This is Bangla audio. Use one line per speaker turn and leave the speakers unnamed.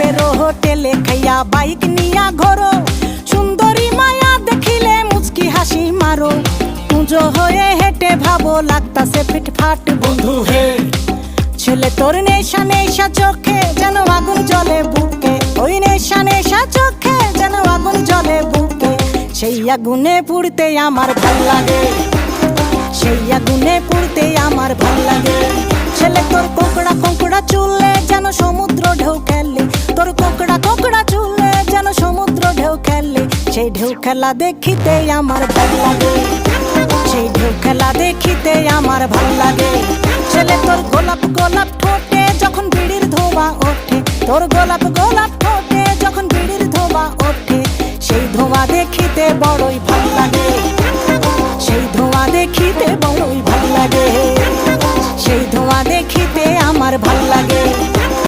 গোলাপের হোটেলে খাইয়া বাইক নিয়া ঘোরো, সুন্দরী মায়া দেখিলে মুচকি হাসি মারো, পুজো হয়ে হেঁটে ভাবো লাগতাছে ফিটফাট বন্ধু হে। ছেলে তোর নেশা নেশা চোখে যেন আগুন জ্বলে বুকে, ওই নেশা নেশা চোখে যেন আগুন জ্বলে বুকে, সেই আগুনে পুড়তে আমার ভাল লাগে, সেই আগুনে পুড়তে আমার ভাল লাগে। ছেলে তোর কোকড়া কোকড়া চুলে যেন সমুদ্র ঢেউ খেলে, তোর কোকড়া কোকড়া চুলে যেন সমুদ্র ঢেউ খেলে, সেই ঢেউ খেলা দেখিতে আমার ভাল লাগে, সেই ঢেউ খেলা দেখিতে আমার ভাল লাগে। ছেলে তোর গোলাপ গোলাপ ঠোঁটে যখন বিড়ির ধোঁয়া ওঠে, তোর গোলাপ গোলাপ ঠোঁটে যখন বিড়ির ধোঁয়া ওঠে, সেই ধোঁয়া দেখিতে বড়ই ভাল লাগে, সেই ধোঁয়া দেখিতে